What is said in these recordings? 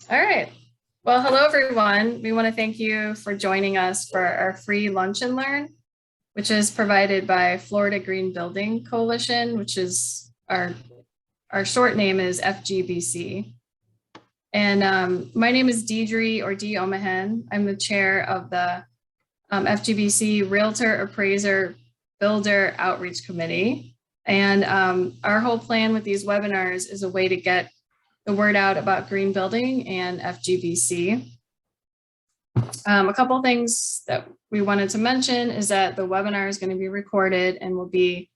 All right. Well, hello, everyone. We want to thank you for joining us for our free lunch and learn, which is provided by Florida Green Building Coalition, which is our short name is FGBC. And my name is Deidre or Dee Omahen. I'm the chair of the FGBC Realtor, Appraiser, Builder Outreach Committee. And our whole plan with these webinars is a way to get the word out about green building and FGBC. A couple things that we wanted to mention is that the webinar is going to be recorded and will be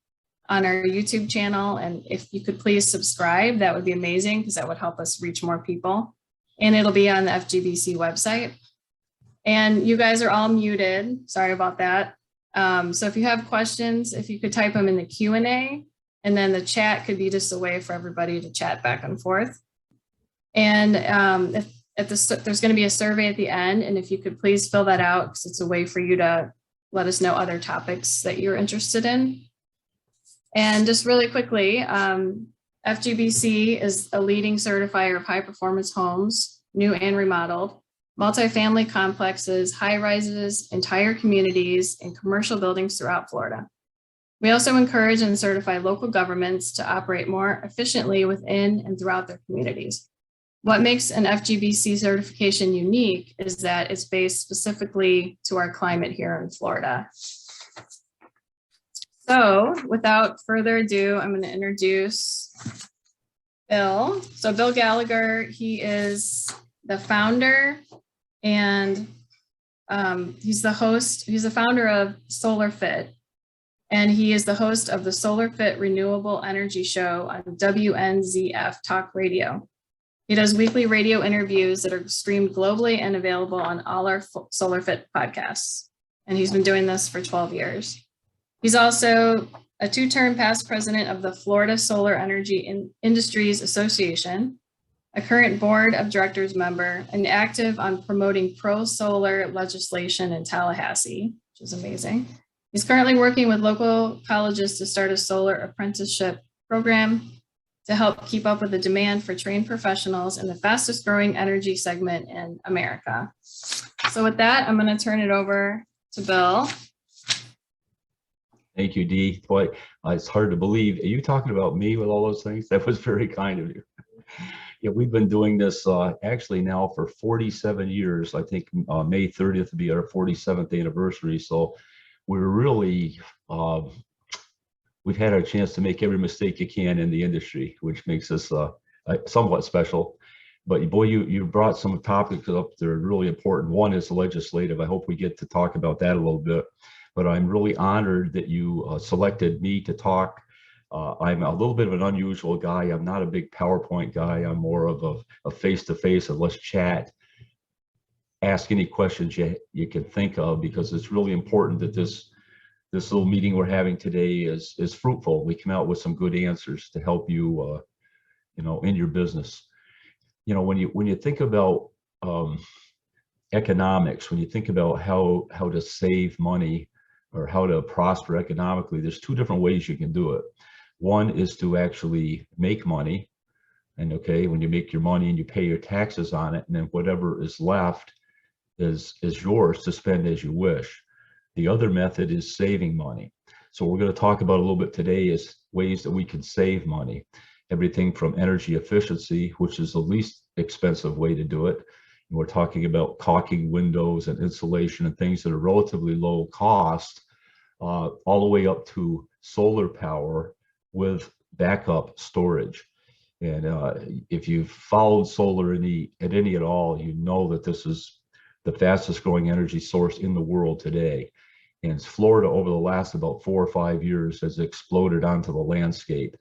on our YouTube channel. And if you could please subscribe, that would be amazing because that would help us reach more people. And it'll be on the FGBC website. And you guys are all muted. Sorry about that. So if you have questions, if you could type them in the Q&A, and then the chat could be just a way for everybody to chat back and forth. And there's going to be a survey at the end, and if you could please fill that out, because it's a way for you to let us know other topics that you're interested in. And just really quickly, FGBC is a leading certifier of high performance homes, new and remodeled, multifamily complexes, high rises, entire communities, and commercial buildings throughout Florida. We also encourage and certify local governments to operate more efficiently within and throughout their communities. What makes an FGBC certification unique is that it's based specifically to our climate here in Florida. So without further ado, I'm going to introduce Bill. So Bill Gallagher, he is the founder and he's the founder of SolarFit. And he is the host of the SolarFit Renewable Energy Show on WNZF Talk Radio. He does weekly radio interviews that are streamed globally and available on all our SolarFit podcasts. And he's been doing this for 12 years. He's also a two-term past president of the Florida Solar Energy Industries Association, a current board of directors member, and active on promoting pro-solar legislation in Tallahassee, which is amazing. He's currently working with local colleges to start a solar apprenticeship program to help keep up with the demand for trained professionals in the fastest growing energy segment in America. So with that, I'm going to turn it over to Bill. Thank you, Dee. Boy, it's hard to believe. Are you talking about me with all those things? That was very kind of you. Yeah, we've been doing this actually now for 47 years. I think May 30th will be our 47th anniversary. So we're really, we've had our chance to make every mistake you can in the industry, which makes us somewhat special. But boy, you brought some topics up that are really important. One is legislative. I hope we get to talk about that a little bit. But I'm really honored that you selected me to talk. I'm a little bit of an unusual guy. I'm not a big PowerPoint guy. I'm more of a face-to-face, and let's chat. Ask any questions you can think of, because it's really important that this little meeting we're having today is fruitful. We come out with some good answers to help you, in your business. When you think about economics, when you think about how to save money or how to prosper economically, there's two different ways you can do it. One is to actually make money, and when you make your money and you pay your taxes on it, and then whatever is left is yours to spend as you wish. The other method is saving money. So what we're going to talk about a little bit today is ways that we can save money. Everything from energy efficiency, which is the least expensive way to do it. And we're talking about caulking windows and insulation and things that are relatively low cost, all the way up to solar power with backup storage. And if you've followed solar at all, you know that this is the fastest growing energy source in the world today. And Florida, over the last about 4 or 5 years, has exploded onto the landscape.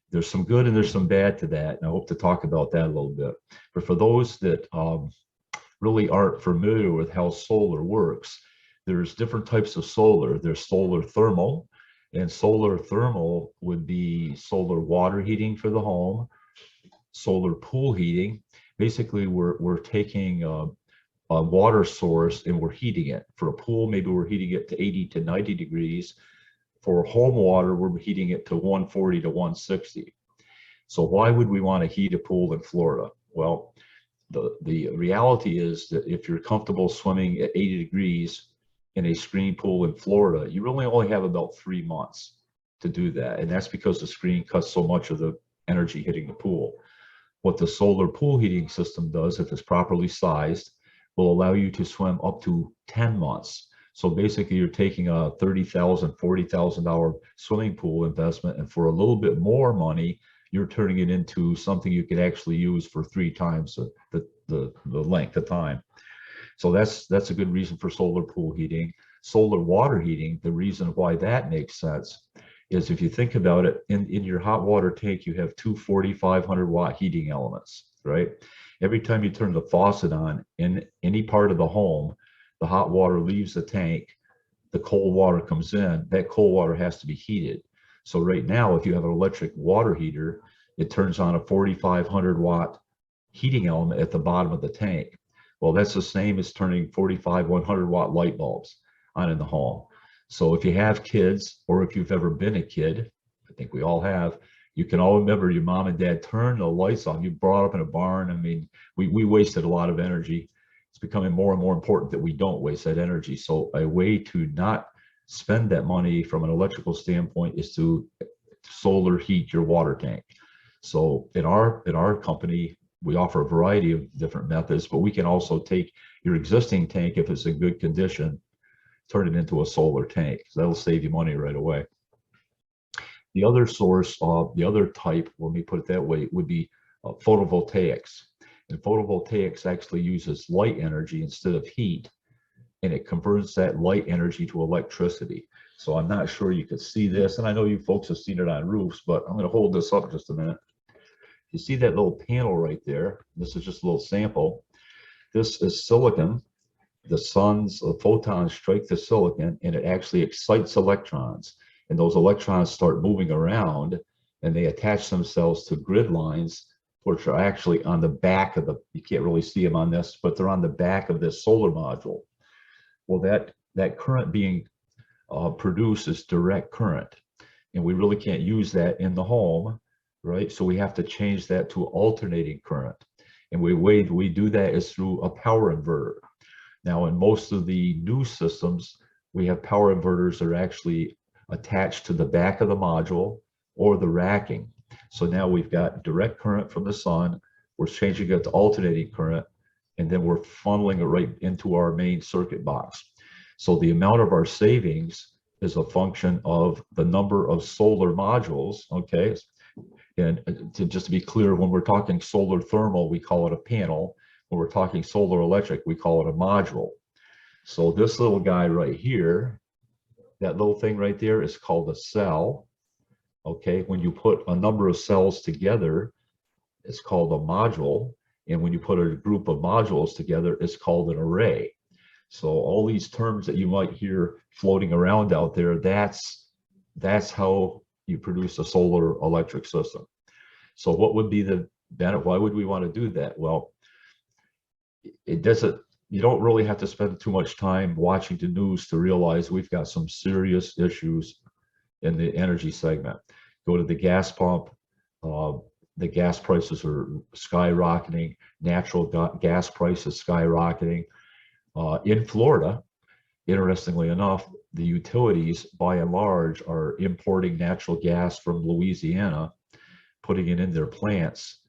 There's some good and there's some bad to that, and I hope to talk about that a little bit. But for those that really aren't familiar with how solar works, there's different types of solar. There's solar thermal, and solar thermal would be solar water heating for the home, solar pool heating. Basically, we're taking a water source and we're heating it. For a pool, maybe we're heating it to 80 to 90 degrees. For home water, we're heating it to 140 to 160. So why would we want to heat a pool in Florida? Well, the reality is that if you're comfortable swimming at 80 degrees in a screen pool in Florida, you really only have about 3 months to do that. And that's because the screen cuts so much of the energy hitting the pool. What the solar pool heating system does, if it's properly sized, will allow you to swim up to 10 months. So basically you're taking a $30,000, $40,000 swimming pool investment, and for a little bit more money, you're turning it into something you could actually use for 3 times the length of time. So that's a good reason for solar pool heating. Solar water heating, the reason why that makes sense is if you think about it, in your hot water tank, you have two 4,500 watt heating elements, right? Every time you turn the faucet on in any part of the home, the hot water leaves the tank, the cold water comes in, that cold water has to be heated. So right now, if you have an electric water heater, it turns on a 4,500 watt heating element at the bottom of the tank. Well, that's the same as turning 100 watt light bulbs on in the home. So if you have kids, or if you've ever been a kid, I think we all have, you can all remember your mom and dad turned the lights on. You brought up in a barn. I mean, we wasted a lot of energy. It's becoming more and more important that we don't waste that energy. So a way to not spend that money from an electrical standpoint is to solar heat your water tank. So in our company, we offer a variety of different methods, but we can also take your existing tank, if it's in good condition, turn it into a solar tank. So that'll save you money right away. The other source, the other type, let me put it that way, would be photovoltaics. And photovoltaics actually uses light energy instead of heat, and it converts that light energy to electricity. So I'm not sure you could see this, and I know you folks have seen it on roofs, but I'm going to hold this up just a minute. You see that little panel right there? This is just a little sample. This is silicon. The sun's photons strike the silicon, and it actually excites electrons. And those electrons start moving around, and they attach themselves to grid lines, which are actually on the back of the, you can't really see them on this, but they're on the back of this solar module. Well, that current being produced is direct current, and we really can't use that in the home, right? So we have to change that to alternating current. And the way we do that is through a power inverter. Now, in most of the new systems, we have power inverters that are actually attached to the back of the module or the racking. So now we've got direct current from the sun, we're changing it to alternating current, and then we're funneling it right into our main circuit box. So the amount of our savings is a function of the number of solar modules, okay? And just to be clear, when we're talking solar thermal, we call it a panel. When we're talking solar electric, we call it a module. So this little guy right here, that little thing right there is called a cell. Okay, when you put a number of cells together, it's called a module. And when you put a group of modules together, it's called an array. So all these terms that you might hear floating around out there, that's how you produce a solar electric system. So what would be the benefit? Why would we want to do that? Well, it doesn't, you don't really have to spend too much time watching the news to realize we've got some serious issues in the energy segment. Go to the gas pump, the gas prices are skyrocketing, natural gas prices skyrocketing. In Florida, interestingly enough, the utilities by and large are importing natural gas from Louisiana, putting it in their plants,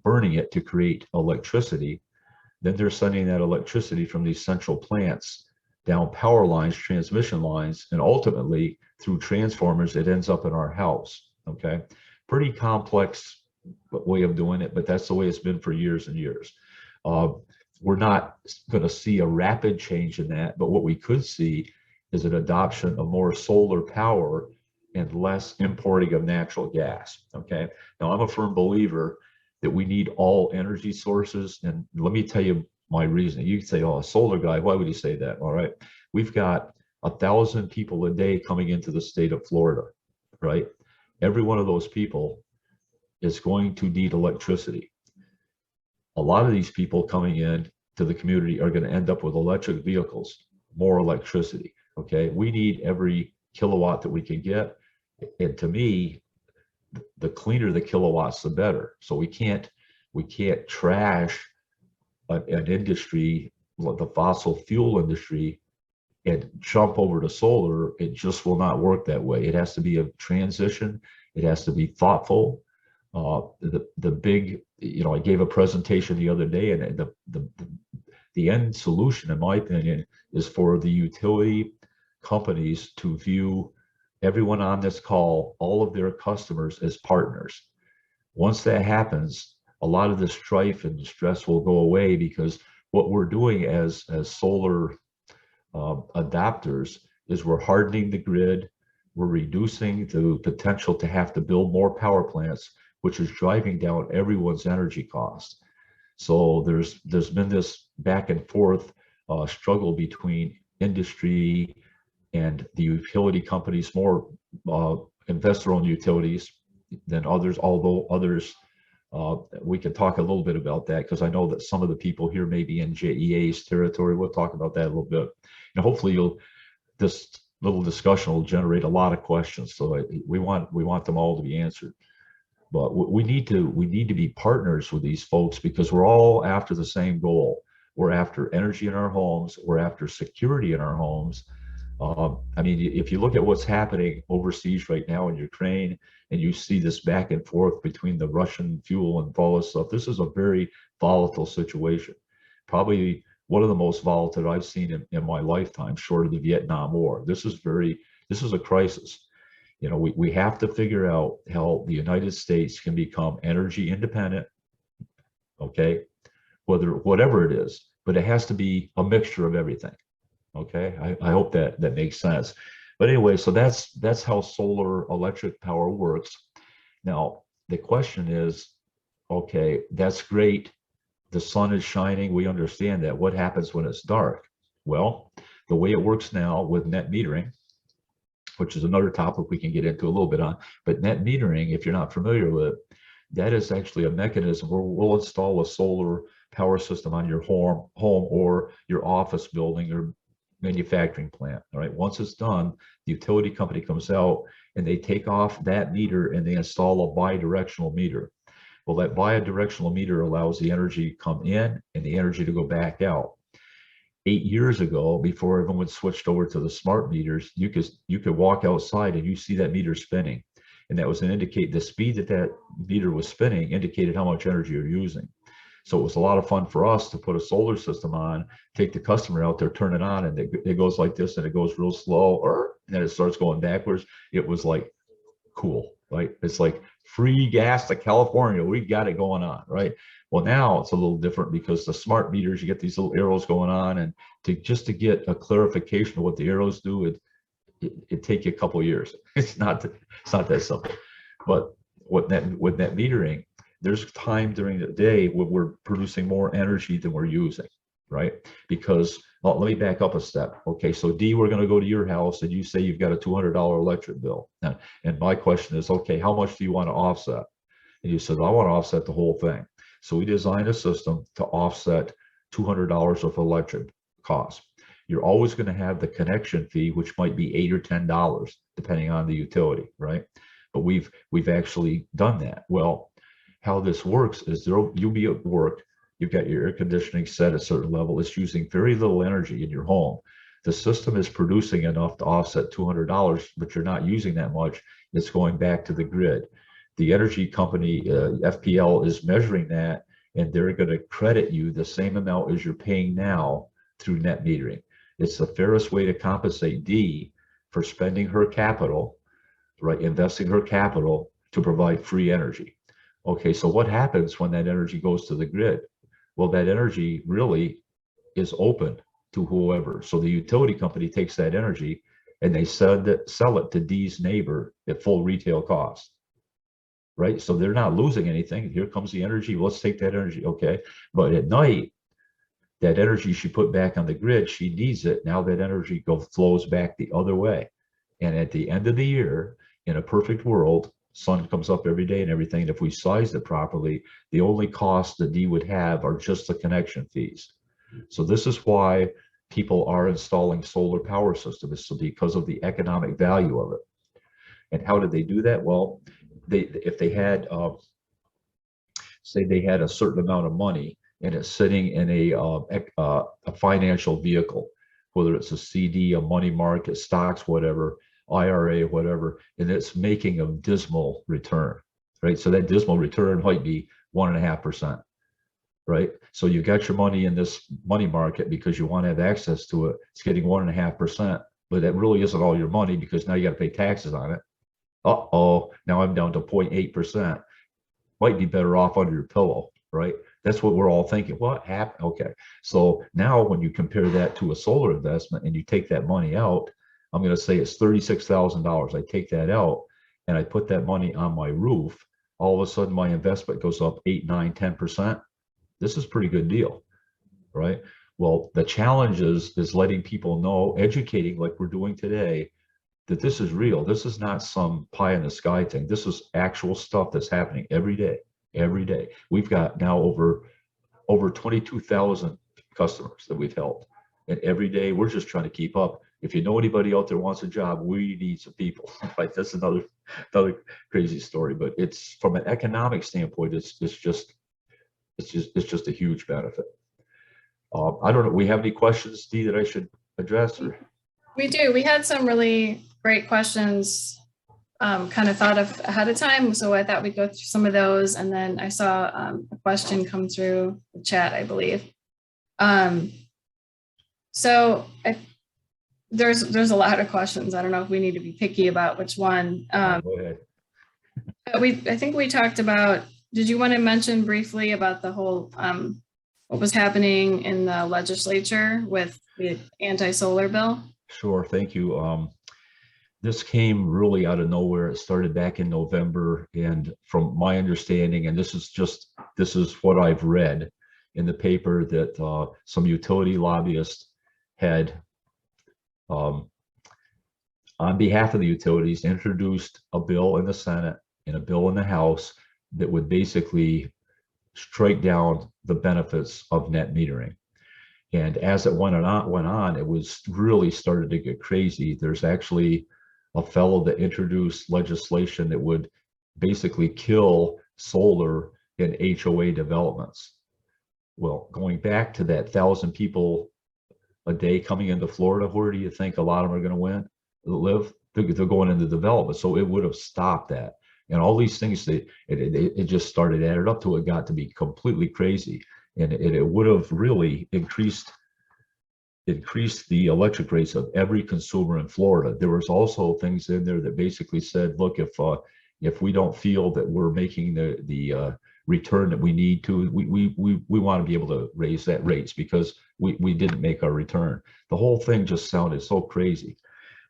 burning it to create electricity. Then they're sending that electricity from these central plants down power lines, transmission lines, and ultimately through transformers, it ends up in our house, okay? Pretty complex way of doing it, but that's the way it's been for years and years. We're not going to see a rapid change in that, but what we could see is an adoption of more solar power and less importing of natural gas, okay? Now, I'm a firm believer that we need all energy sources, and let me tell you my reasoning. You can say, oh, a solar guy, why would you say that? All right, we've got 1,000 people a day coming into the state of Florida, right? Every one of those people is going to need electricity. A lot of these people coming in to the community are going to end up with electric vehicles, more electricity, okay? We need every kilowatt that we can get, and to me, the cleaner the kilowatts, the better. So we can't We can't trash an industry, like the fossil fuel industry, and jump over to solar. It just will not work that way. It has to be a transition. It has to be thoughtful. The big, I gave a presentation the other day, and the end solution, in my opinion, is for the utility companies to view everyone on this call, all of their customers, as partners. Once that happens, a lot of the strife and stress will go away, because what we're doing as solar adapters is we're hardening the grid, we're reducing the potential to have to build more power plants, which is driving down everyone's energy cost. So there's been this back and forth struggle between industry and the utility companies, more investor-owned utilities than others, although others, we can talk a little bit about that, because I know that some of the people here may be in JEA's territory. We'll talk about that a little bit. And hopefully this little discussion will generate a lot of questions. So we want them all to be answered. But we need to be partners with these folks, because we're all after the same goal. We're after energy in our homes. We're after security in our homes. I mean, if you look at what's happening overseas right now in Ukraine, and you see this back and forth between the Russian fuel and all this stuff, this is a very volatile situation. Probably one of the most volatile I've seen in my lifetime, short of the Vietnam War. This is a crisis. We have to figure out how the United States can become energy independent, okay? Whatever it is, but it has to be a mixture of everything. Okay, I hope that makes sense. But anyway, so that's how solar electric power works. Now, the question is, okay, that's great. The sun is shining. We understand that. What happens when it's dark? Well, the way it works now with net metering, which is another topic we can get into a little bit on, but net metering, if you're not familiar with it, that is actually a mechanism where we'll install a solar power system on your home or your office building or manufacturing plant. All right, once it's done, the utility company comes out and they take off that meter and they install a bi-directional meter. Well, that bi-directional meter allows the energy to come in and the energy to go back out. 8 years ago, before everyone switched over to the smart meters, you could walk outside and you see that meter spinning, and that was the speed that meter was spinning indicated how much energy you're using. So it was a lot of fun for us to put a solar system on, take the customer out there, turn it on, and it goes like this, and it goes real slow, and then it starts going backwards. It was like cool, right? It's like free gas to California. We got it going on, right? Well, now it's a little different, because the smart meters, you get these little arrows going on, and just to get a clarification of what the arrows do, it take you a couple of years. It's not that simple. But with net metering, there's time during the day when we're producing more energy than we're using, right? Because, well, let me back up a step. Okay, so D, we're going to go to your house and you say you've got a $200 electric bill. And my question is, okay, how much do you want to offset? And you said, I want to offset the whole thing. So we designed a system to offset $200 of electric costs. You're always going to have the connection fee, which might be $8 or $10, depending on the utility, right? But we've actually done that. Well, how this works is you'll be at work, you've got your air conditioning set at a certain level, it's using very little energy in your home. The system is producing enough to offset $200, but you're not using that much. It's going back to the grid. The energy company, FPL, is measuring that, and they're going to credit you the same amount as you're paying now through net metering. It's the fairest way to compensate D for spending her capital, right, investing her capital to provide free energy. Okay, so what happens when that energy goes to the grid? Well, that energy really is open to whoever. So the utility company takes that energy and they sell it to D's neighbor at full retail cost, right? So they're not losing anything. Here comes the energy. Let's take that energy, okay? But at night, that energy she put back on the grid, she needs it. Now that energy flows back the other way. And at the end of the year, in a perfect world, sun comes up every day and everything. And if we sized it properly, the only costs that D would have are just the connection fees. So this is why people are installing solar power systems, so because of the economic value of it. And how did they do that? Well, if they had say they had a certain amount of money and it's sitting in a financial vehicle, whether it's a CD, a money market, stocks, whatever, IRA, whatever, and it's making a dismal return, right? So that dismal return might be 1.5%, right? So you got your money in this money market because you want to have access to it. It's getting 1.5%, but that really isn't all your money because now you got to pay taxes on it. Uh-oh, now I'm down to 0.8%. Might be better off under your pillow, right? That's what we're all thinking. What happened? Okay. So now when you compare that to a solar investment and you take that money out, I'm going to say it's $36,000. I take that out and I put that money on my roof. All of a sudden my investment goes up 8, 9, 10%. This is a pretty good deal, right? Well, the challenge is letting people know, educating like we're doing today, that this is real. This is not some pie in the sky thing. This is actual stuff that's happening every day, every day. We've got now over 22,000 customers that we've helped. And every day we're just trying to keep up. If you know anybody out there wants a job, we need some people. Right? That's another crazy story. But it's from an economic standpoint, it's just a huge benefit. I don't know. We have any questions, Dee, that I should address? Or? We do. We had some really great questions kind of thought of ahead of time. So I thought we'd go through some of those. And then I saw a question come through the chat, I believe. There's a lot of questions. I don't know if we need to be picky about which one. Go ahead. I think we talked about, did you want to mention briefly about the whole, what was happening in the legislature with the anti-solar bill? Sure, thank you. This came really out of nowhere. It started back in November, and from my understanding, and this is what I've read in the paper, that some utility lobbyists had, on behalf of the utilities, introduced a bill in the Senate and a bill in the House that would basically strike down the benefits of net metering. And as it went on, it was really started to get crazy. There's actually a fellow that introduced legislation that would basically kill solar in HOA developments. Well, going back to that 1,000 people a day coming into Florida, where do you think a lot of them are going to live? They're going into development. So it would have stopped that. And all these things, it just started added up to it, got to be completely crazy. And it would have really increased the electric rates of every consumer in Florida. There was also things in there that basically said, look, if we don't feel that we're making the return that we need to, we want to be able to raise that rates because we didn't make our return. The whole thing just sounded so crazy.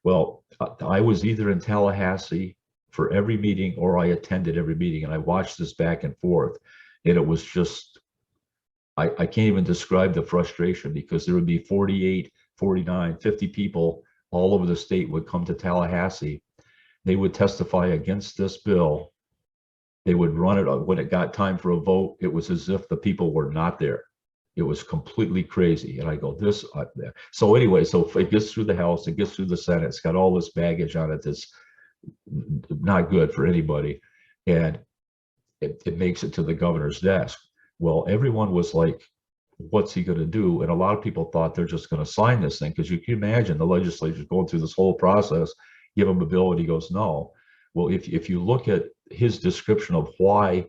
Well, I was either in Tallahassee for every meeting or I attended every meeting, and I watched this back and forth, and it was just, I can't even describe the frustration, because there would be 48, 49, 50 people all over the state would come to Tallahassee. They would testify against this bill. They would run it. When it got time for a vote, it was as if the people were not there. It was completely crazy. And I go, this, so anyway, so it gets through the House, it gets through the Senate, it's got all this baggage on it that's not good for anybody. And it makes it to the governor's desk. Well, everyone was like, what's he going to do? And a lot of people thought they're just going to sign this thing, because you can imagine the legislature's going through this whole process, give him a bill, and he goes, no. Well, if you look at his description of why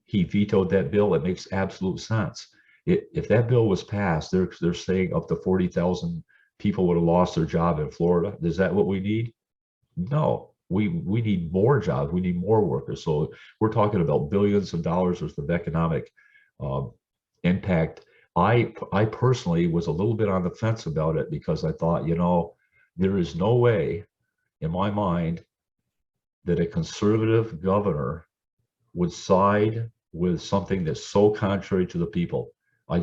he vetoed that bill, it makes absolute sense. If that bill was passed, they're saying up to 40,000 people would have lost their job in Florida. Is that what we need? No. We need more jobs. We need more workers. So we're talking about billions of dollars worth of economic impact. I personally was a little bit on the fence about it, because I thought, there is no way in my mind that a conservative governor would side with something that's so contrary to the people. I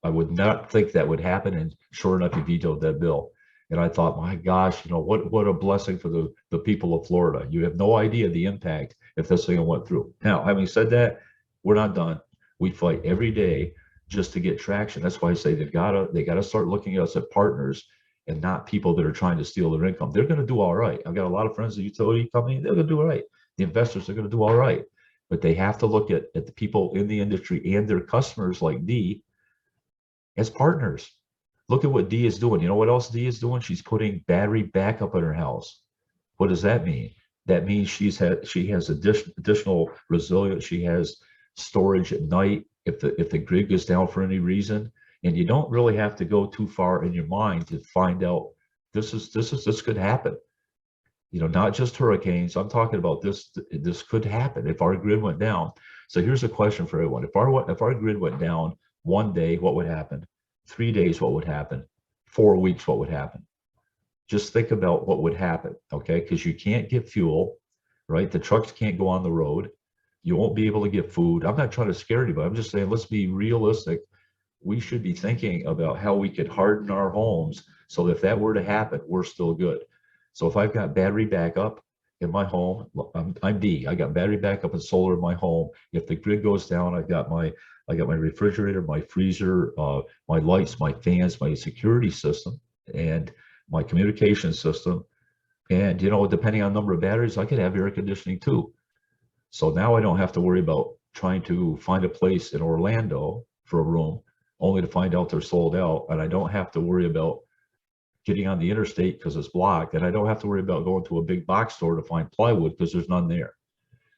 would not think that would happen. And sure enough, he vetoed that bill. And I thought, my gosh, what a blessing for the people of Florida. You have no idea the impact if this thing went through. Now, having said that, we're not done. We fight every day just to get traction. That's why I say they gotta start looking at us as partners and not people that are trying to steal their income. They're going to do all right. I've got a lot of friends at the utility company. They're going to do all right. The investors are going to do all right. but they have to look at the people in the industry and their customers like Dee as partners. Look at what Dee is doing. You know what else Dee is doing? She's putting battery backup in her house. What does that mean? That means she has additional resilience. She has storage at night if the grid goes down for any reason. And you don't really have to go too far in your mind to find out this could happen. You know, not just hurricanes. I'm talking about this could happen if our grid went down. So here's a question for everyone. If our grid went down one day, what would happen? 3 days, what would happen? 4 weeks, what would happen? Just think about what would happen, okay? Because you can't get fuel, right? The trucks can't go on the road. You won't be able to get food. I'm not trying to scare anybody. I'm just saying, let's be realistic. We should be thinking about how we could harden our homes so that if that were to happen, we're still good. So if I've got battery backup in my home, I'm D. I got battery backup and solar in my home. If the grid goes down, I got my refrigerator, my freezer, my lights, my fans, my security system, and my communication system. And, you know, depending on number of batteries, I could have air conditioning too. So now I don't have to worry about trying to find a place in Orlando for a room, only to find out they're sold out. And I don't have to worry about getting on the interstate because it's blocked. And I don't have to worry about going to a big box store to find plywood because there's none there.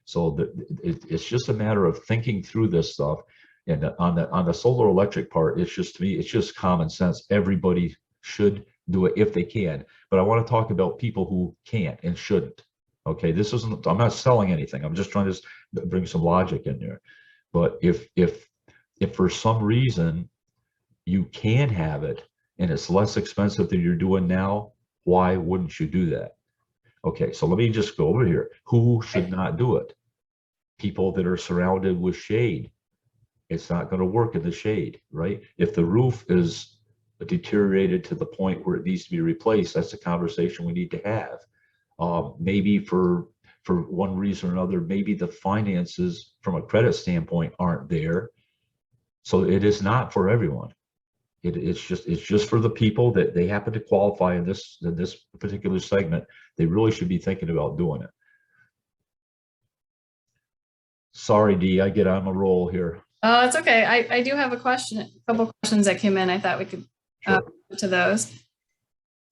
So it's just a matter of thinking through this stuff. And on the solar electric part, it's just, to me, it's just common sense. Everybody should do it if they can. But I want to talk about people who can't and shouldn't. Okay, this isn't, I'm not selling anything. I'm just trying to bring some logic in there. But if for some reason you can have it and it's less expensive than you're doing now, why wouldn't you do that? Okay, so let me just go over here. Who should not do it? People that are surrounded with shade. It's not going to work in the shade, right? If the roof is deteriorated to the point where it needs to be replaced, that's a conversation we need to have. Maybe for one reason or another, maybe the finances from a credit standpoint aren't there. So it is not for everyone. It's just for the people that they happen to qualify in this particular segment. They really should be thinking about doing it. Sorry, Dee, I get on a roll here. Oh, it's okay. I do have a couple questions that came in. I thought we could Sure. to those.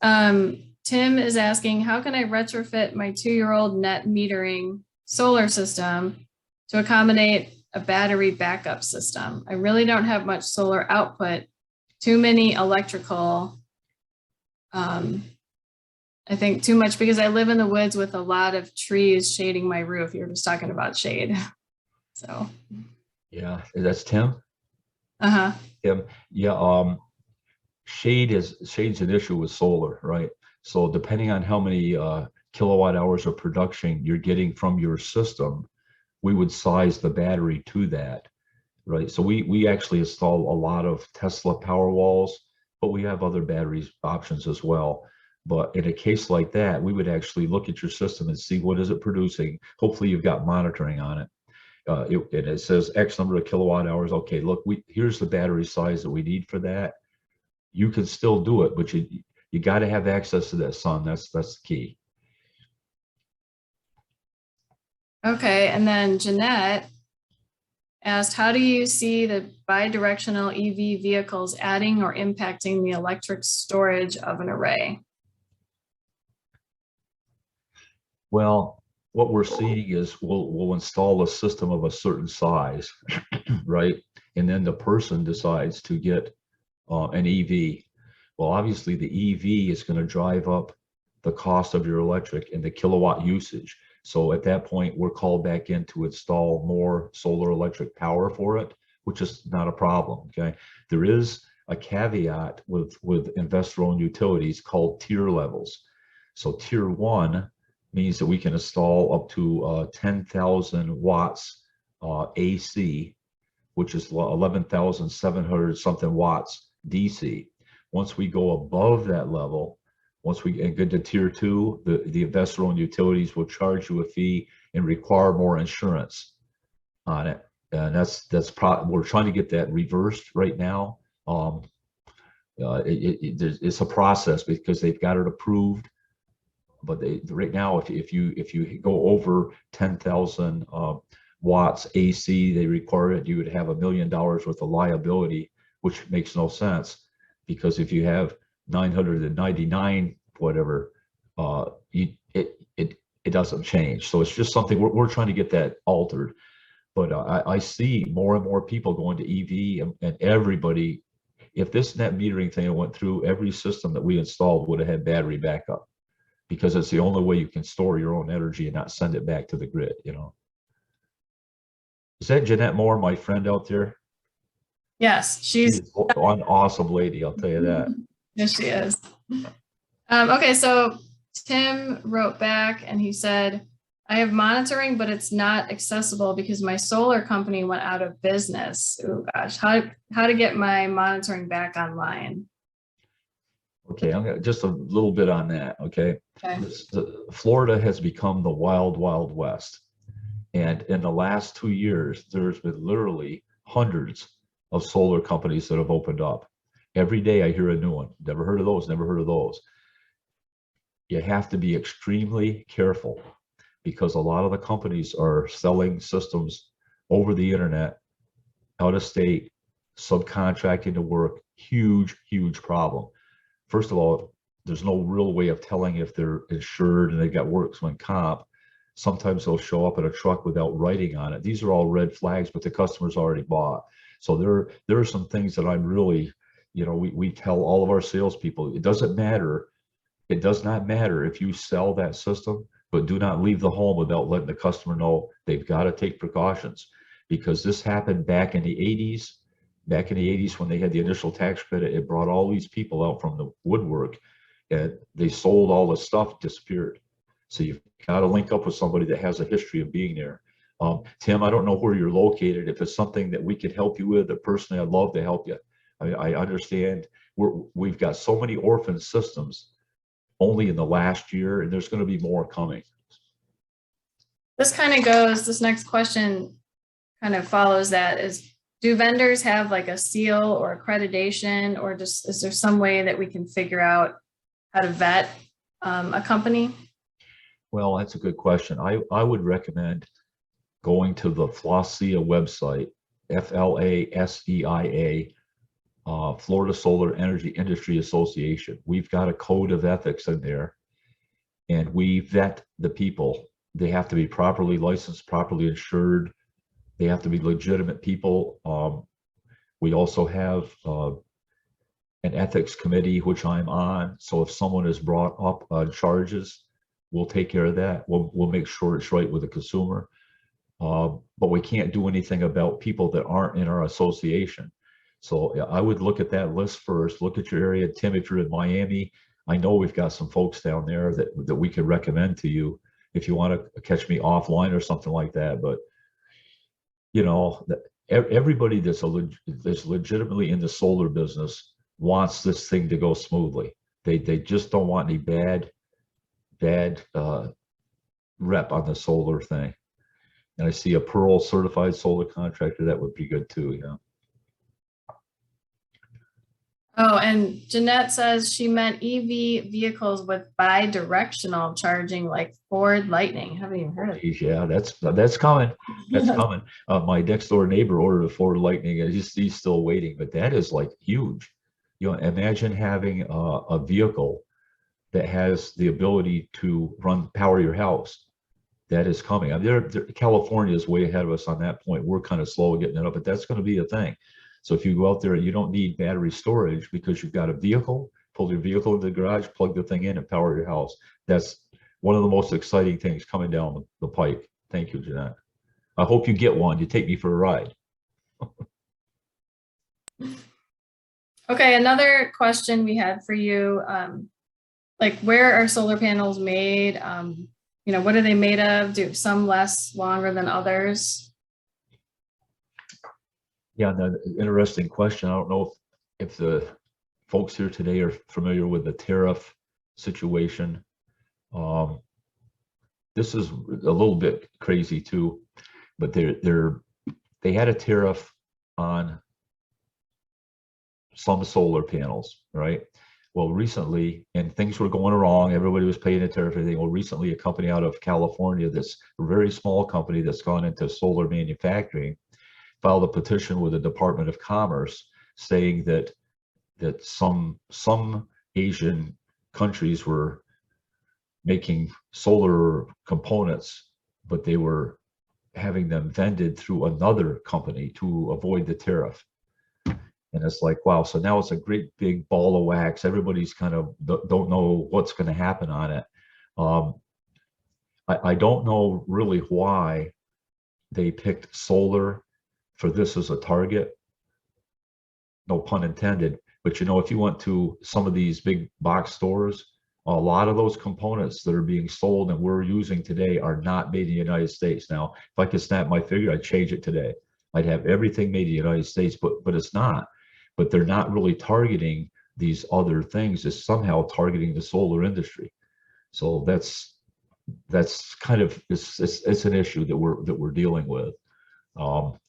Tim is asking, how can I retrofit my 2-year-old net metering solar system to accommodate a battery backup system? I really don't have much solar output, too many electrical. I think too much because I live in the woods with a lot of trees shading my roof. You're just talking about shade. So. Yeah, that's Tim. Uh-huh. Tim. Yeah. Shade's an issue with solar, right? So depending on how many kilowatt hours of production you're getting from your system, we would size the battery to that, right? So we actually install a lot of Tesla Powerwalls, but we have other batteries options as well. But in a case like that, we would actually look at your system and see what is it producing. Hopefully you've got monitoring on it. It says X number of kilowatt hours. Okay, look, here's the battery size that we need for that. You can still do it, but you got to have access to that sun. That's the key. Okay, and then Jeanette asked, how do you see the bidirectional EV vehicles adding or impacting the electric storage of an array? Well, what we're seeing is we'll install a system of a certain size, right? And then the person decides to get an EV. Well, obviously the EV is going to drive up the cost of your electric and the kilowatt usage. So at that point, we're called back in to install more solar electric power for it, which is not a problem. Okay, there is a caveat with investor-owned utilities called tier levels. So tier 1 means that we can install up to 10,000 watts AC, which is 11,700 something watts DC. Once we go above that level, once we get to tier 2, the investor-owned utilities will charge you a fee and require more insurance on it. And we're trying to get that reversed right now. It's a process because they've got it approved. But right now, if you go over 10,000 watts AC they require it, you would have $1 million worth of liability, which makes no sense, because if you have 999 whatever, it doesn't change. So it's just something we're trying to get that altered. But I see more and more people going to EV, and everybody, if this net metering thing went through, every system that we installed would have had battery backup, because it's the only way you can store your own energy and not send it back to the grid, you know. Is that Jeanette Moore, my friend out there? Yes, she's She's an awesome lady, I'll tell you that. Yes, she is. Okay, so Tim wrote back and he said, I have monitoring, but it's not accessible because my solar company went out of business. Oh gosh, how to get my monitoring back online? Okay, I'm gonna just a little bit on that. Okay, Florida has become the wild, wild west, and in the last 2 years, there's been literally hundreds of solar companies that have opened up. Every day I hear a new one. Never heard of those. Never heard of those. You have to be extremely careful, because a lot of the companies are selling systems over the internet, out of state, subcontracting to work. Huge, huge problem. First of all, there's no real way of telling if they're insured and they've got workman's comp. Sometimes they'll show up in a truck without writing on it. These are all red flags, but the customer's already bought. So there are some things that I'm really, you know, we tell all of our salespeople, it doesn't matter. It does not matter if you sell that system, but do not leave the home without letting the customer know they've got to take precautions, because this happened back in the 80s. Back in the 80s, when they had the initial tax credit, it brought all these people out from the woodwork, and they sold all the stuff, disappeared. So you've got to link up with somebody that has a history of being there. Tim, I don't know where you're located. If it's something that we could help you with, or personally, I'd love to help you. I understand we've got so many orphan systems only in the last year, and there's going to be more coming. This next question kind of follows that, is, do vendors have like a seal or accreditation, or just is there some way that we can figure out how to vet a company? Well, that's a good question. I would recommend going to the FLASEIA website, FLASEIA, Florida Solar Energy Industry Association. We've got a code of ethics in there, and we vet the people. They have to be properly licensed, properly insured. They have to be legitimate people. We also have an ethics committee, which I'm on. So if someone is brought up on charges, we'll take care of that. We'll make sure it's right with the consumer. But we can't do anything about people that aren't in our association. So I would look at that list first. Look at your area. Tim, if you're in Miami, I know we've got some folks down there that we could recommend to you if you want to catch me offline or something like that. But you know, everybody that's legitimately in the solar business wants this thing to go smoothly. They just don't want any bad rep on the solar thing. And I see a Pearl certified solar contractor, that would be good too, you know. Oh, and Jeanette says she meant EV vehicles with bi-directional charging, like Ford Lightning. Haven't even heard of it. Yeah, that's coming. That's coming. My next door neighbor ordered a Ford Lightning, and he's still waiting. But that is like huge. You know, imagine having a vehicle that has the ability to power your house. That is coming. I mean, California is way ahead of us on that point. We're kind of slow getting it up, but that's going to be a thing. So if you go out there, you don't need battery storage because you've got a vehicle, pull your vehicle into the garage, plug the thing in, and power your house. That's one of the most exciting things coming down the pike. Thank you, Jeanette. I hope you get one. You take me for a ride. Okay, another question we had for you, like, where are solar panels made? You know, what are they made of? Do some last longer than others? Yeah, interesting question. I don't know if the folks here today are familiar with the tariff situation. This is a little bit crazy too, but they had a tariff on some solar panels, right? Well, recently, and things were going wrong, everybody was paying a tariff, everything. Well, recently, a company out of California, that's a very small company that's gone into solar manufacturing, filed a petition with the Department of Commerce saying that some Asian countries were making solar components, but they were having them vended through another company to avoid the tariff. And it's like, wow, so now it's a great big ball of wax. Everybody's kind of don't know what's going to happen on it. I don't know really why they picked solar for this as a target. No pun intended. But you know, if you went to some of these big box stores, a lot of those components that are being sold and we're using today are not made in the United States. Now, if I could snap my finger, I'd change it today. I'd have everything made in the United States, but it's not. But they're not really targeting these other things. It's somehow targeting the solar industry. So that's kind of it's an issue that we're dealing with. What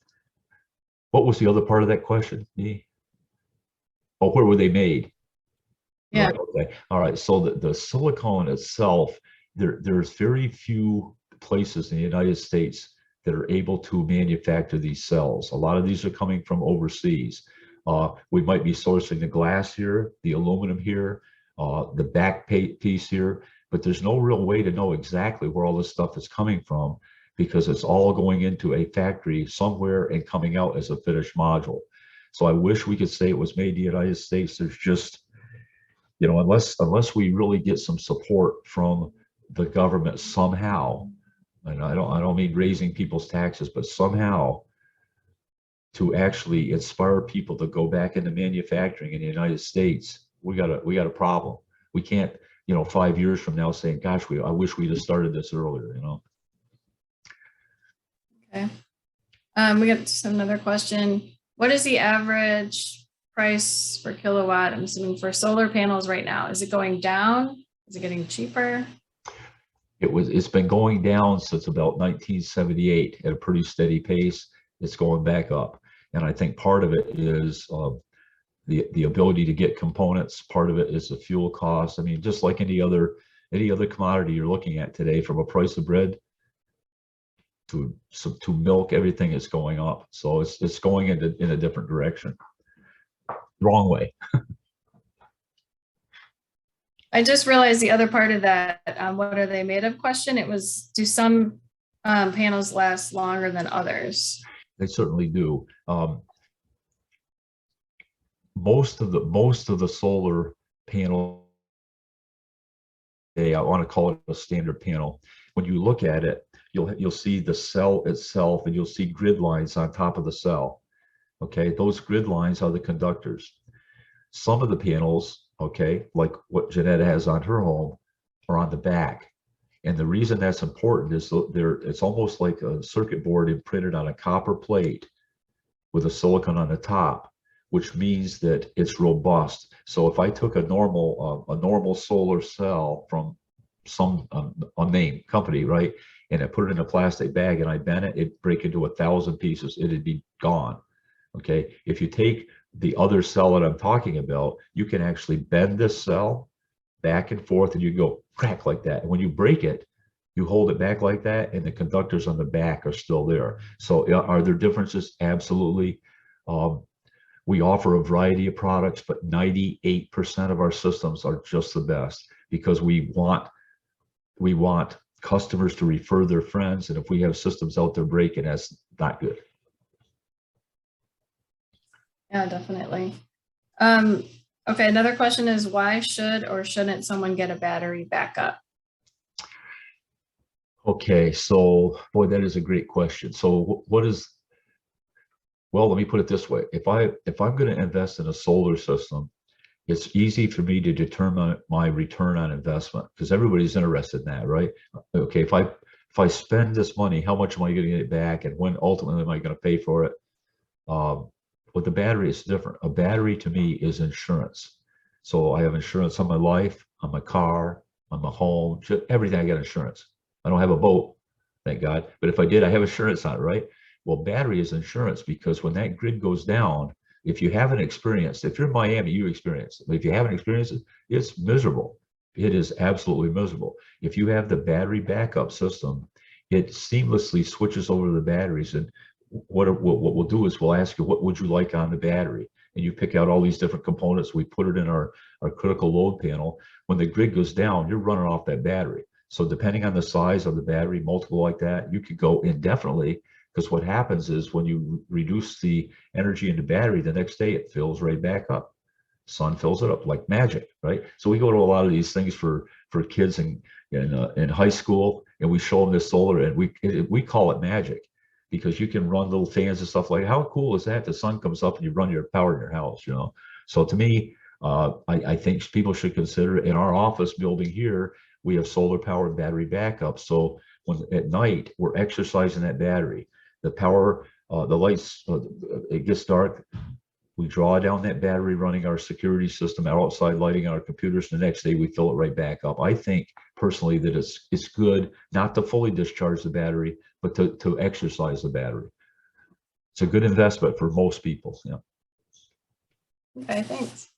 was the other part of that question? Oh, where were they made? Yeah. Right, okay. All right. So the silicone itself, there's very few places in the United States that are able to manufacture these cells. A lot of these are coming from overseas. We might be sourcing the glass here, the aluminum here, the back piece here, but there's no real way to know exactly where all this stuff is coming from because it's all going into a factory somewhere and coming out as a finished module. So I wish we could say it was made in the United States. There's just, you know, unless we really get some support from the government somehow, and I don't mean raising people's taxes, but somehow to actually inspire people to go back into manufacturing in the United States, we got a problem. We can't, you know, 5 years from now saying, gosh, I wish we'd have started this earlier, you know. Okay. We got another question. What is the average price per kilowatt, I'm assuming, for solar panels right now? Is it going down? Is it getting cheaper? It's been going down since about 1978 at a pretty steady pace. It's going back up. And I think part of it is the ability to get components. Part of it is the fuel cost. I mean, just like any other commodity you're looking at today, from a price of bread to milk, everything is going up. So it's going in a different direction. Wrong way. I just realized the other part of that, what are they made of question? It was, do some panels last longer than others? They certainly do. Most of the solar panel, I want to call it a standard panel. When you look at it, you'll see the cell itself, and you'll see grid lines on top of the cell. Okay, those grid lines are the conductors. Some of the panels, okay, like what Janetta has on her home, are on the back. And the reason that's important is it's almost like a circuit board imprinted on a copper plate with a silicon on the top, which means that it's robust. So if I took a normal solar cell from some unnamed company, right, and I put it in a plastic bag and I bent it, it'd break into 1,000 pieces. It'd be gone. Okay. If you take the other cell that I'm talking about, you can actually bend this cell back and forth, and you go crack like that. And when you break it, you hold it back like that, and the conductors on the back are still there. So are there differences? Absolutely. We offer a variety of products, but 98% of our systems are just the best because we want customers to refer their friends. And if we have systems out there breaking, that's not good. Yeah, definitely. Okay, another question is, why should or shouldn't someone get a battery backup? Okay, so boy, that is a great question. So well, let me put it this way. If I'm going to invest in a solar system, it's easy for me to determine my return on investment because everybody's interested in that, right? Okay, if I spend this money, how much am I going to get back, and when ultimately am I going to pay for it? With the battery, it's different. A battery to me is insurance. So I have insurance on my life, on my car, on my home, everything. I got insurance. I don't have a boat, thank God. But if I did, I have insurance on it, right? Well, battery is insurance because when that grid goes down, If you haven't experienced, if you're in Miami, you experience it. But if you haven't experienced it, it's miserable. It is absolutely miserable. If you have the battery backup system, it seamlessly switches over the batteries. And what we'll do is we'll ask you, what would you like on the battery? And you pick out all these different components. We put it in our critical load panel. When the grid goes down, you're running off that battery. So depending on the size of the battery, multiple like that, you could go indefinitely, because what happens is when you reduce the energy in the battery, the next day it fills right back up. Sun fills it up like magic, right? So we go to a lot of these things for kids in high school, and we show them this solar, and we call it magic, because you can run little fans and stuff like. How cool is that? The sun comes up and you run your power in your house, you know? So to me, I think people should consider, in our office building here, we have solar powered battery backup. So when at night we're exercising that battery, the power, the lights, it gets dark. We draw down that battery, running our security system, outside lighting our computers. The next day we fill it right back up. I think personally that it's good not to fully discharge the battery, but to exercise the battery. It's a good investment for most people. Yeah. Okay, thanks.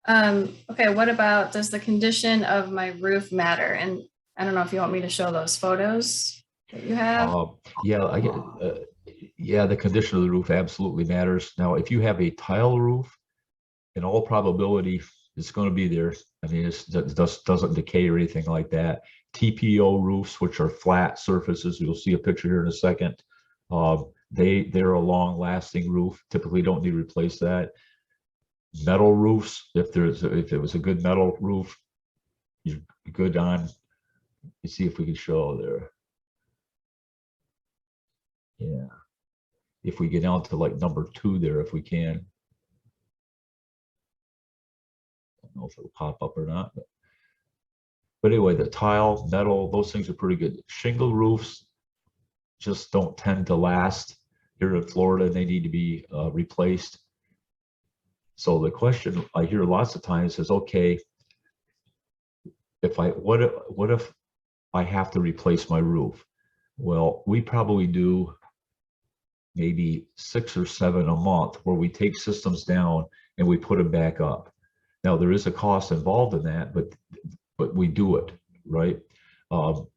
Okay, what about, does the condition of my roof matter? And I don't know if you want me to show those photos that you have. Yeah, I get. Yeah, the condition of the roof absolutely matters. Now, if you have a tile roof, in all probability, it's going to be there. I mean, it doesn't decay or anything like that. TPO roofs, which are flat surfaces, you'll see a picture here in a second. They're a long-lasting roof. Typically, don't need to replace that. Metal roofs, if it was a good metal roof, you're good on. Let's see if we can show there. Yeah. If we get down to like number 2 there, if we can. I don't know if it'll pop up or not. But anyway, the tile, metal, those things are pretty good. Shingle roofs just don't tend to last. Here in Florida, they need to be replaced. So the question I hear lots of times is, okay, what if I have to replace my roof? Well, we probably do maybe 6 or 7 a month, where we take systems down and we put them back up. Now there is a cost involved in that, but we do it, right? The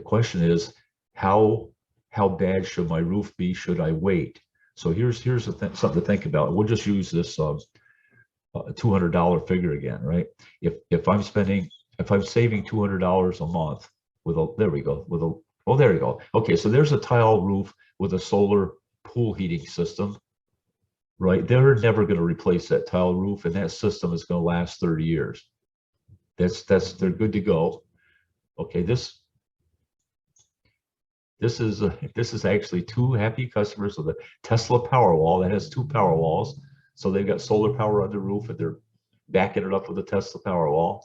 question is, how bad should my roof be? Should I wait? So here's something to think about. We'll just use this $200 figure again, right? If I'm saving $200 a month with a, there we go, with a, oh, there you go. Okay, so there's a tile roof with a solar pool heating system, right? They're never going to replace that tile roof, and that system is going to last 30 years. They're good to go. Okay, this is actually 2 happy customers with a Tesla Powerwall that has 2 Powerwalls. So they've got solar power on the roof, and they're backing it up with a Tesla Powerwall.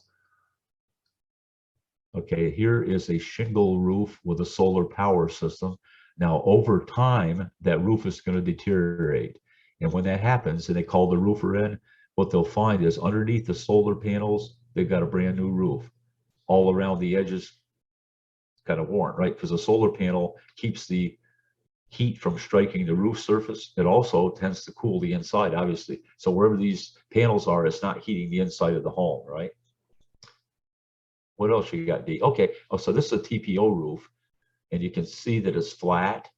Okay, here is a shingle roof with a solar power system. Now, over time, that roof is going to deteriorate. And when that happens, and they call the roofer in, what they'll find is underneath the solar panels, they've got a brand new roof. All around the edges, kind of worn, right? Because the solar panel keeps the heat from striking the roof surface. It also tends to cool the inside, obviously. So wherever these panels are, it's not heating the inside of the home, right? What else you got, D? Okay, oh, so this is a TPO roof, and you can see that it's flat,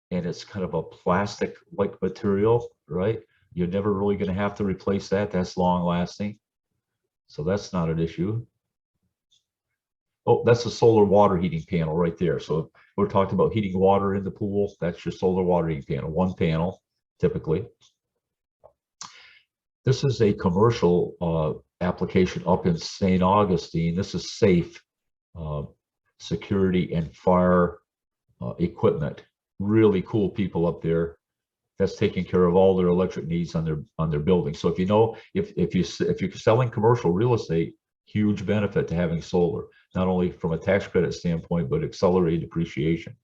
and it's kind of a plastic-like material, right? You're never really going to have to replace that. That's long-lasting, so that's not an issue. Oh, that's a solar water heating panel right there. So we're talking about heating water in the pool. That's your solar water heating panel, 1 panel, typically. This is a commercial application up in St. Augustine. This is safe security and fire equipment. Really cool people up there. That's taking care of all their electric needs on their building. So if you know, if you're selling commercial real estate, huge benefit to having solar, not only from a tax credit standpoint, but accelerated depreciation.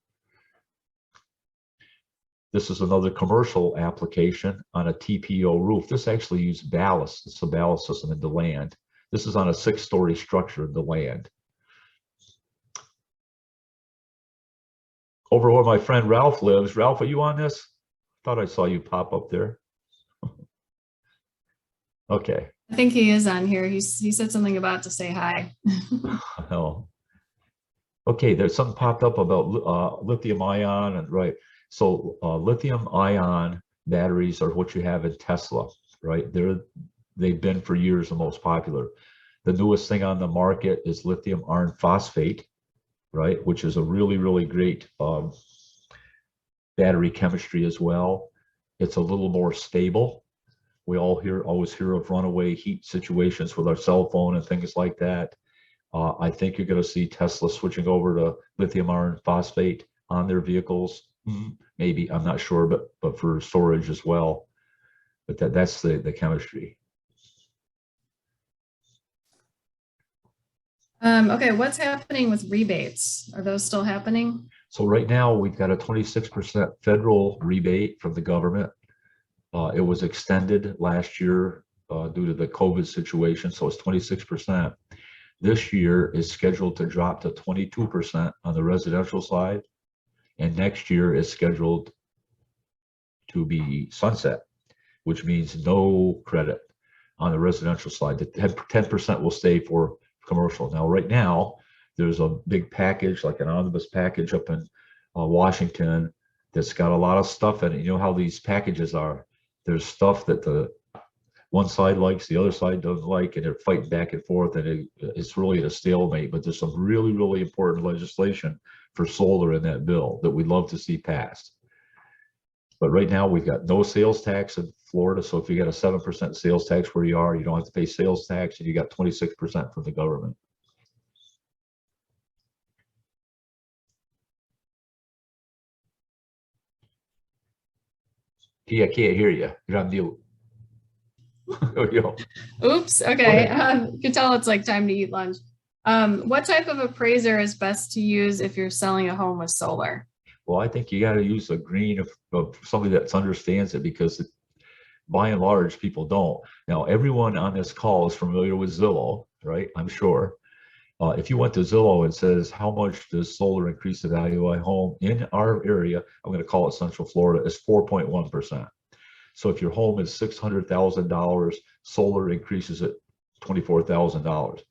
This is another commercial application on a TPO roof. This actually used ballast. It's a ballast system in the land. This is on a 6-story structure in the land. Over where my friend Ralph lives. Ralph, are you on this? thought I saw you pop up there. Okay. I think he is on here. He said something about to say hi. Oh, okay. There's something popped up about lithium ion, and right. So lithium ion batteries are what you have in Tesla, right? They've been for years the most popular. The newest thing on the market is lithium iron phosphate, right? Which is a really, really great battery chemistry as well. It's a little more stable. We always hear of runaway heat situations with our cell phone and things like that. I think you're going to see Tesla switching over to lithium iron phosphate on their vehicles. Maybe, I'm not sure, but for storage as well. But that's the chemistry. Okay, what's happening with rebates? Are those still happening? So right now we've got a 26% federal rebate from the government. It was extended last year due to the COVID situation, so it's 26%. This year is scheduled to drop to 22% on the residential side, and next year is scheduled to be sunset, which means no credit on the residential side. The 10% will stay for commercial. Now, right now, there's a big package, like an omnibus package up in Washington, that's got a lot of stuff in it. You know how these packages are. There's stuff that the one side likes, the other side doesn't like, and they're fighting back and forth, and it's really a stalemate. But there's some really, really important legislation for solar in that bill that we'd love to see passed. But right now, we've got no sales tax in Florida. So if you got a 7% sales tax where you are, you don't have to pay sales tax, and you got 26% from the government. I can't hear you. You're on mute. Oops. Okay. You can tell it's like time to eat lunch. What type of appraiser is best to use if you're selling a home with solar? Well, I think you got to use a green of somebody that understands it, because by and large, people don't. Now, everyone on this call is familiar with Zillow, right? I'm sure. If you went to Zillow and says, how much does solar increase the value of my home in our area, I'm going to call it Central Florida, is 4.1%. So if your home is $600,000, solar increases it $24,000.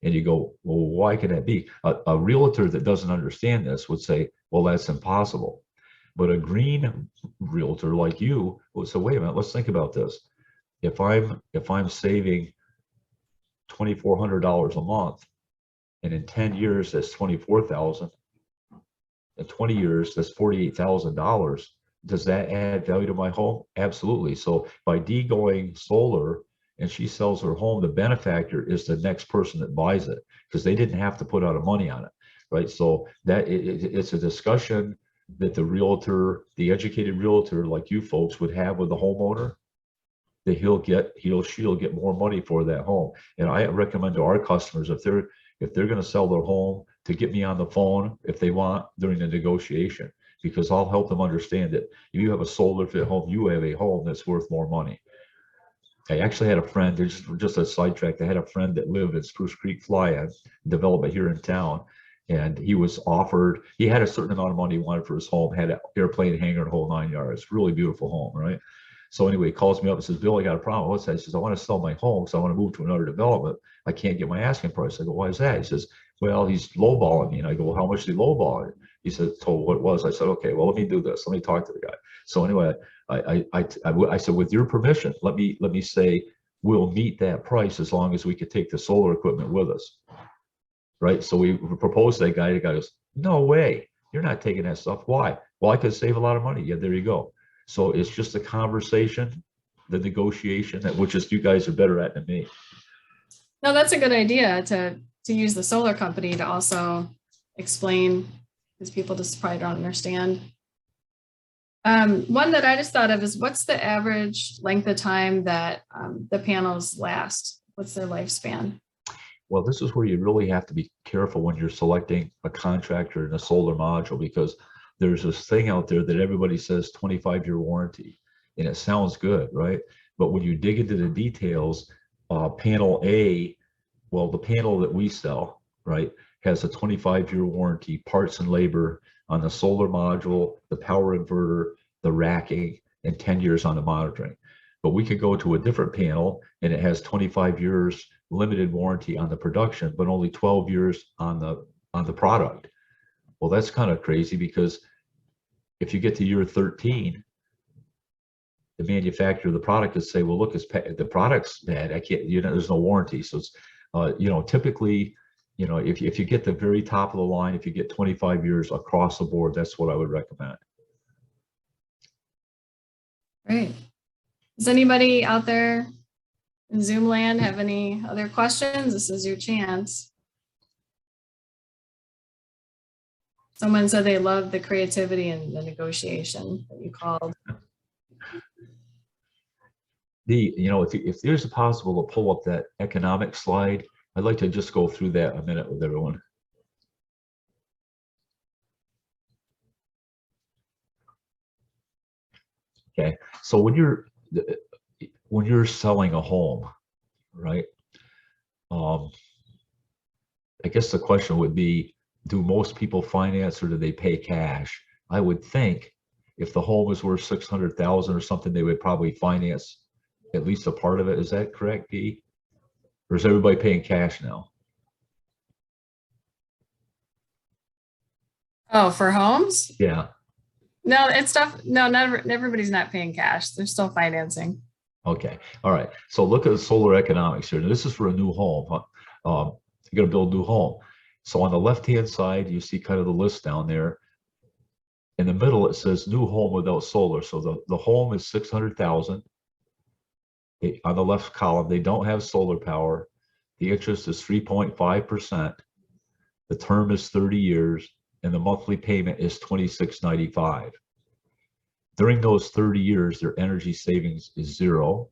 And you go, well, why can that be? A realtor that doesn't understand this would say, well, that's impossible. But a green realtor like you will say, wait a minute, let's think about this. If I'm saving $2,400 a month, and in 10 years that's 24,000, in 20 years that's $48,000, does that add value to my home? Absolutely. So by Dee going solar and she sells her home, the benefactor is the next person that buys it, because they didn't have to put out money on it, right? So that it's a discussion that the realtor, the educated realtor like you folks would have with the homeowner, that she'll get more money for that home. And I recommend to our customers, if they're going to sell their home, to get me on the phone if they want during the negotiation, because I'll help them understand it. If you have a solar fit home, you have a home that's worth more money. I actually had a friend, there's just a sidetrack. I had a friend that lived in Spruce Creek Fly-In development here in town. And he was offered, he had a certain amount of money he wanted for his home, had an airplane hangar and a whole 9 yards. Really beautiful home, right? So anyway, he calls me up and says, Bill, I got a problem. What's that? He says, I want to sell my home because I want to move to another development. I can't get my asking price. I go, why is that? He says, well, he's lowballing me. And I go, well, how much is he lowballing? He said, told what it was. I said, okay, well, let me do this. Let me talk to the guy. So anyway, I said, with your permission, let me say, we'll meet that price as long as we could take the solar equipment with us. Right? So we proposed to that guy. The guy goes, no way. You're not taking that stuff. Why? Well, I could save a lot of money. Yeah, there you go. So it's just a conversation, the negotiation, which is you guys are better at than me. No, that's a good idea to use the solar company to also explain, because people just probably don't understand. One that I just thought of is, what's the average length of time that the panels last? What's their lifespan? Well, this is where you really have to be careful when you're selecting a contractor in a solar module, because there's this thing out there that everybody says 25-year warranty, and it sounds good, right? But when you dig into the details, panel A, well, the panel that we sell, right, has a 25-year warranty, parts and labor on the solar module, the power inverter, the racking, and 10 years on the monitoring. But we could go to a different panel and it has 25 years limited warranty on the production, but only 12 years on the product. Well, that's kind of crazy, because if you get to year 13, the manufacturer of the product could say, well, look, the product's bad. I can't, there's no warranty. So it's, typically, if you get the very top of the line, if you get 25 years across the board, that's what I would recommend. Great. Does anybody out there in Zoom land have any other questions? This is your chance. Someone said they loved the creativity and the negotiation that you called. If there's a possible to pull up that economic slide, I'd like to just go through that a minute with everyone. Okay, so when you're selling a home, right? I guess the question would be, do most people finance or do they pay cash? I would think if the home is worth 600,000 or something, they would probably finance at least a part of it. Is that correct, Dee? Or is everybody paying cash now? Oh, for homes? Yeah. No, it's tough. No, not everybody's not paying cash. They're still financing. Okay. All right. So look at the solar economics here. Now, this is for a new home. You're going to build a new home. So on the left-hand side, you see kind of the list down there. In the middle, it says new home without solar. So the home is 600,000. On the left column, they don't have solar power. The interest is 3.5%. The term is 30 years, and the monthly payment is $26.95. During those 30 years, their energy savings is zero.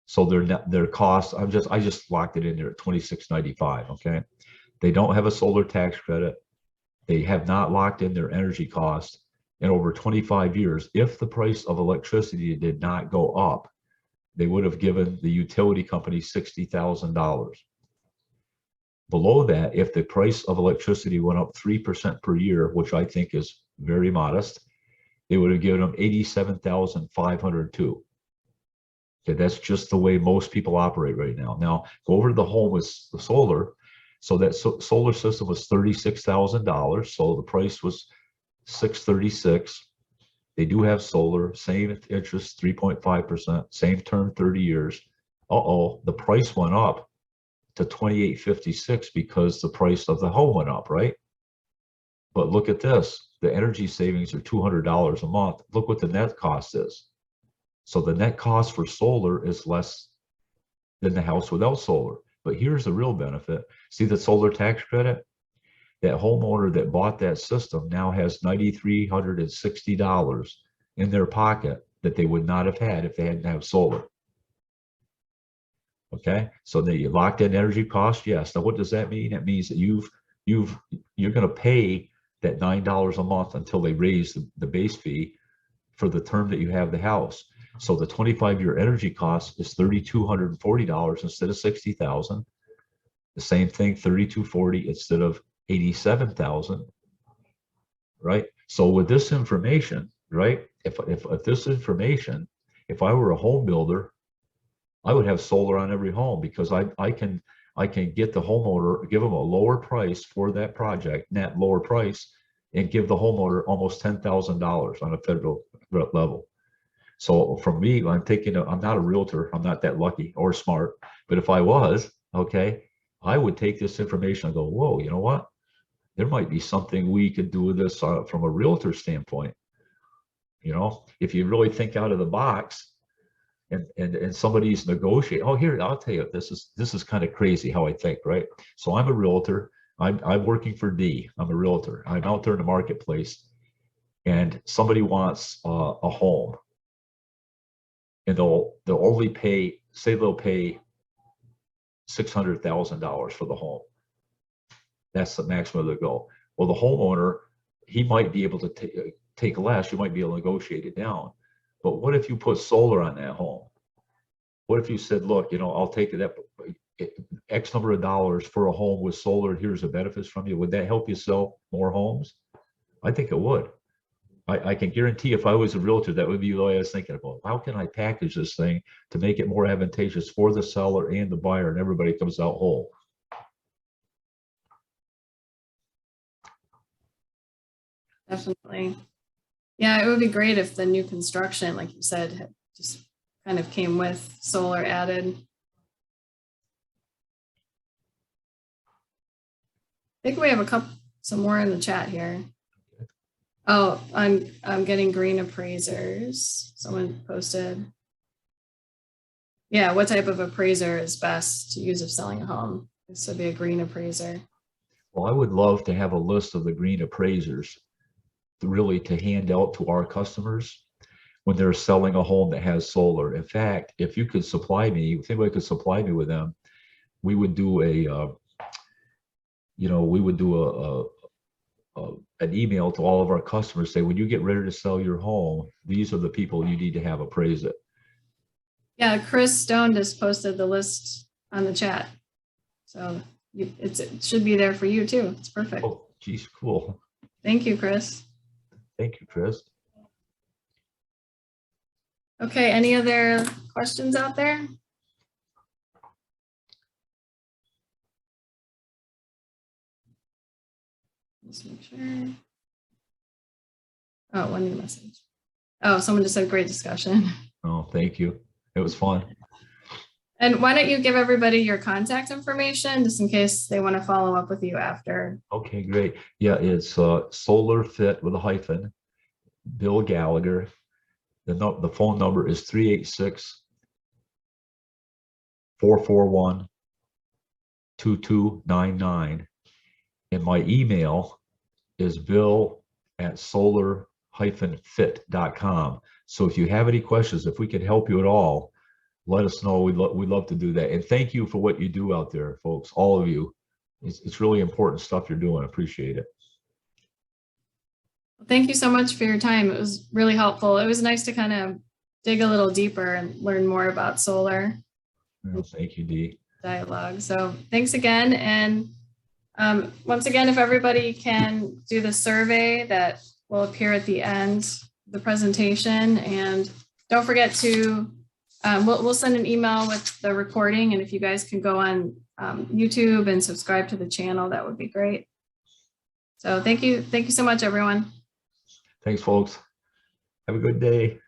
So their cost, I just locked it in there at $26.95. Okay, they don't have a solar tax credit. They have not locked in their energy cost. And over 25 years, if the price of electricity did not go up, they would have given the utility company $60,000. Below that, if the price of electricity went up 3% per year, which I think is very modest, they would have given them $87,502. Okay, that's just the way most people operate right now. Now, go over to the home with the solar. So that solar system was $36,000. So the price was $636,000. They do have solar, same interest, 3.5%, same term, 30 years. The price went up to $28.56 because the price of the home went up, right? But look at this, the energy savings are $200 a month. Look what the net cost is. So the net cost for solar is less than the house without solar. But here's the real benefit. See the solar tax credit? That homeowner that bought that system now has $9,360 in their pocket that they would not have had if they hadn't have solar. Okay, so the locked in energy cost, yes. Now what does that mean? It means that you're going to pay that $9 a month until they raise the base fee for the term that you have the house. So the 25-year energy cost is $3,240 instead of $60,000. The same thing, $3,240 instead of $87,000, right? So with this information, right? If this information, if I were a home builder, I would have solar on every home, because I can get the homeowner, give them a lower price for that project, net lower price, and give the homeowner almost $10,000 on a federal level. So for me, I'm not a realtor, I'm not that lucky or smart, but if I was, okay, I would take this information and go, whoa, you know what? There might be something we could do with this from a realtor standpoint. If you really think out of the box, and somebody's negotiating. Oh, here, I'll tell you, this is kind of crazy how I think, right? So I'm a realtor. I'm working for D. I'm a realtor. I'm out there in the marketplace, and somebody wants a home, and they'll only pay, say they'll pay $600,000 for the home. That's the maximum they'll go. Well, the homeowner, he might be able to take less. You might be able to negotiate it down. But what if you put solar on that home? What if you said, look, I'll take that X number of dollars for a home with solar. Here's the benefits from you. Would that help you sell more homes? I think it would. I can guarantee if I was a realtor, that would be the way I was thinking about. How can I package this thing to make it more advantageous for the seller and the buyer, and everybody comes out whole? Definitely. Yeah, it would be great if the new construction, like you said, just kind of came with solar added. I think we have some more in the chat here. Oh, I'm getting green appraisers. Someone posted. Yeah, what type of appraiser is best to use if selling a home? This would be a green appraiser. Well, I would love to have a list of the green appraisers to hand out to our customers when they're selling a home that has solar. In fact, if you could supply me, if anybody could supply me with them, we would do an email to all of our customers, say, when you get ready to sell your home, these are the people you need to have appraise it. Yeah, Chris Stone just posted the list on the chat. So it should be there for you too. It's perfect. Oh, geez, cool. Thank you, Chris. Thank you, Chris. Okay, any other questions out there? Let's make sure. Oh, one new message. Oh, someone just said great discussion. Oh, thank you. It was fun. And why don't you give everybody your contact information just in case they want to follow up with you after? Okay, great. Yeah, it's Solar Fit with a hyphen, Bill Gallagher. The phone number is 386-441-2299. And my email is bill@solar-fit.com. So if you have any questions, if we can help you at all, let us know. We'd love to do that. And thank you for what you do out there, folks, all of you. It's really important stuff you're doing. Appreciate it. Thank you so much for your time. It was really helpful. It was nice to kind of dig a little deeper and learn more about solar. Well, thank you, Dee. Dialogue. So thanks again. And once again, if everybody can do the survey that will appear at the end of the presentation, and don't forget to, we'll send an email with the recording, and if you guys can go on YouTube and subscribe to the channel, that would be great. So thank you so much, everyone. Thanks, folks. Have a good day.